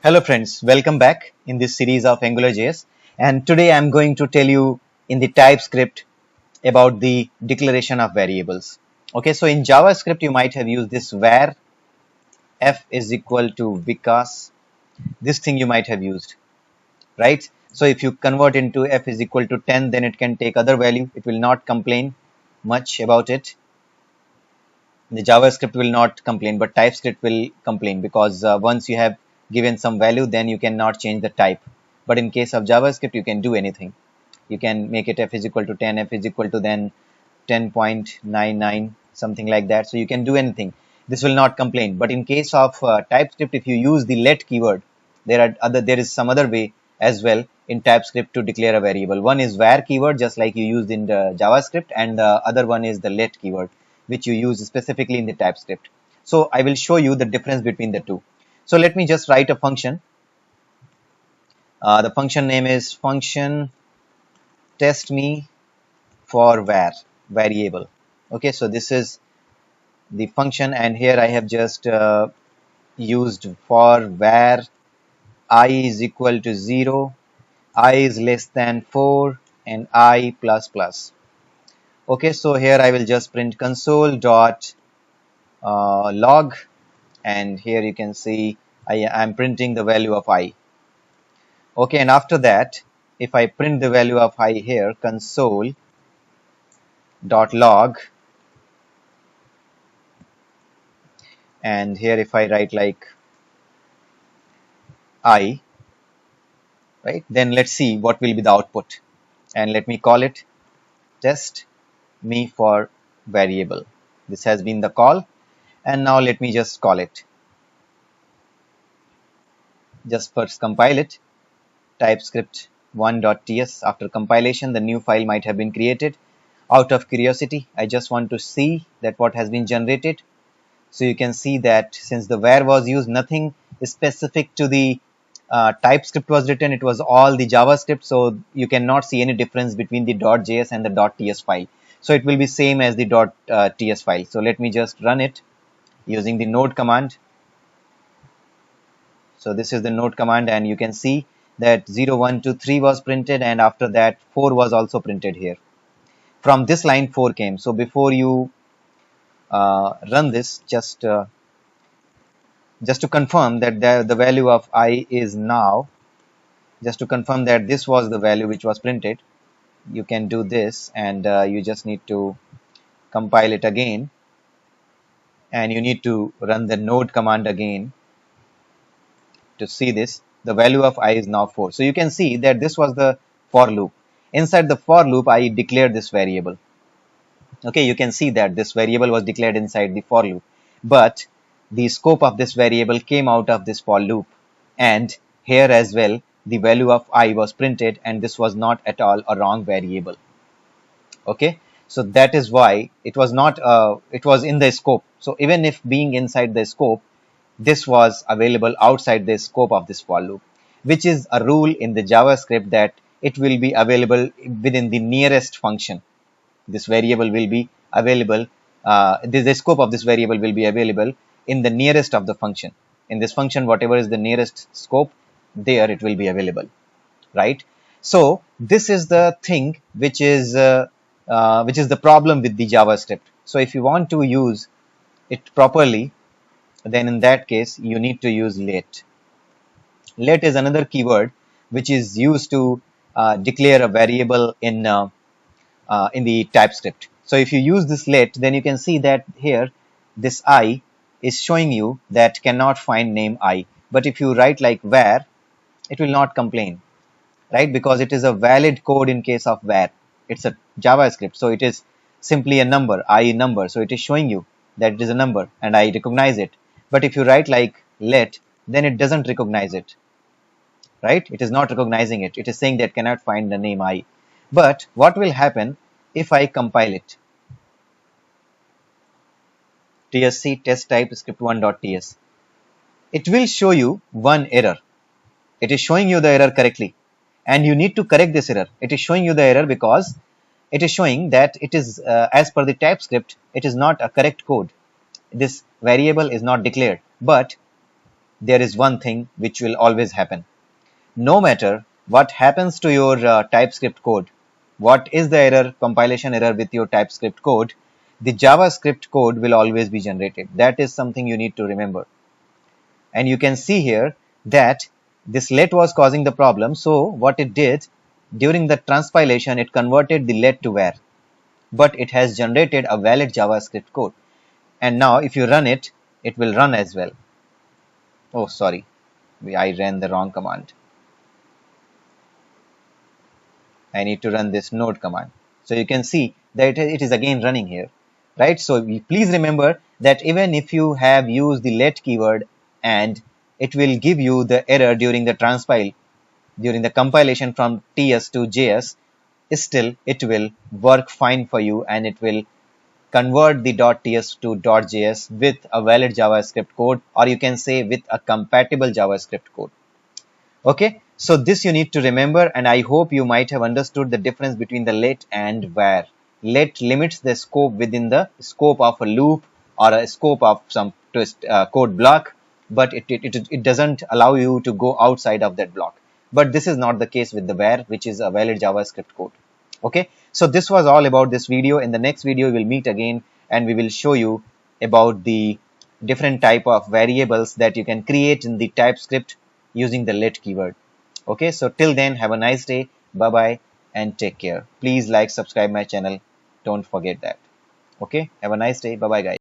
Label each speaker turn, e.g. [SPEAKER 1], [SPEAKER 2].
[SPEAKER 1] Hello friends, welcome back in this series of AngularJS, and today I'm going to tell you in the TypeScript about the declaration of variables. Okay, so in JavaScript you might have used this var f is equal to Vikas. This thing you might have used, right? So if you convert into f is equal to 10, then it can take other value. It will not complain much about it. The JavaScript will not complain, but TypeScript will complain because once you have given some value, then you cannot change the type. But in case of JavaScript, you can do anything. You can make it f is equal to 10, f is equal to then 10.99, something like that. So you can do anything. This will not complain. But in case of TypeScript, if you use the let keyword, there is some other way as well in TypeScript to declare a variable. One is var keyword, just like you used in the JavaScript, and the other one is the let keyword, which you use specifically in the TypeScript. So I will show you the difference between the two. So let me just write a function. The function name is function test me for variable. Okay, so this is the function, and here I have just used for var I is equal to 0, I is less than 4, and I plus plus. Okay, so here I will just print console dot log, and here you can see I am printing the value of I. Okay, and after that, if I print the value of I here, console dot log, and here if I write like I, right, then let's see what will be the output, and let me call it test me for variable. This has been the call, and now let me just call it. Just first compile it. TypeScript 1.ts. After compilation, the new file might have been created. Out of curiosity, I just want to see that what has been generated. So you can see that since the var was used, nothing specific to the TypeScript was written. It was all the JavaScript. So you cannot see any difference between the .js and the .ts file. So it will be same as the .ts file. So let me just run it using the node command. So this is the node command, and you can see that 0, 1, 2, 3 was printed, and after that 4 was also printed here. From this line 4 came. So before you run this, just to confirm that the value of I is now, just to confirm that this was the value which was printed, you can do this, and you just need to compile it again, and you need to run the node command again to see this. The value of I is now 4. So you can see that this was the for loop. Inside the for loop, I declared this variable. Okay, you can see that this variable was declared inside the for loop, but the scope of this variable came out of this for loop, and here as well the value of I was printed, and this was not at all a wrong variable. Okay, so that is why it was not it was in the scope. So even if being inside the scope, this was available outside the scope of this for loop, which is a rule in the JavaScript that it will be available within the nearest function. This variable will be available, the scope of this variable will be available in the nearest of the function. In this function, whatever is the nearest scope, there it will be available, right? So this is the thing which is the problem with the JavaScript. So if you want to use it properly, then in that case you need to use let. Let is another keyword which is used to declare a variable in the TypeScript. So if you use this let, then you can see that here this I is showing you that cannot find name I. But if you write like var, it will not complain, right? Because it is a valid code in case of var. It's a JavaScript, so it is simply a number, I number. So it is showing you that it is a number, and I recognize it. But if you write like let, then it doesn't recognize it, right? It is not recognizing it. It is saying that cannot find the name I. But what will happen if I compile it? TSC test TypeScript 1.ts. It will show you one error. It is showing you the error correctly, and you need to correct this error. It is showing you the error because it is showing that it is as per the TypeScript, it is not a correct code. This variable is not declared, but there is one thing which will always happen. No matter what happens to your TypeScript code, what is the error, compilation error with your TypeScript code, the JavaScript code will always be generated. That is something you need to remember. And you can see here that this let was causing the problem. So what it did, during the transpilation, it converted the let to var, but it has generated a valid JavaScript code. And now if you run it, it will run as well. Oh, sorry, I ran the wrong command. I need to run this node command. So you can see that it is again running here, right? So please remember that even if you have used the let keyword and it will give you the error during the transpile, during the compilation from TS to JS, still it will work fine for you and it will convert the .ts to .js with a valid JavaScript code, or you can say with a compatible JavaScript code. Okay, so this you need to remember, and I hope you might have understood the difference between the let and var. Let limits the scope within the scope of a loop or a scope of some twist code block, but it doesn't allow you to go outside of that block. But this is not the case with the var, which is a valid JavaScript code. Okay, so this was all about this video. In the next video, we'll meet again and we will show you about the different type of variables that you can create in the TypeScript using the let keyword. Okay, so till then, have a nice day. Bye bye and take care. Please like, subscribe my channel. Don't forget that. Okay, have a nice day. Bye bye, guys.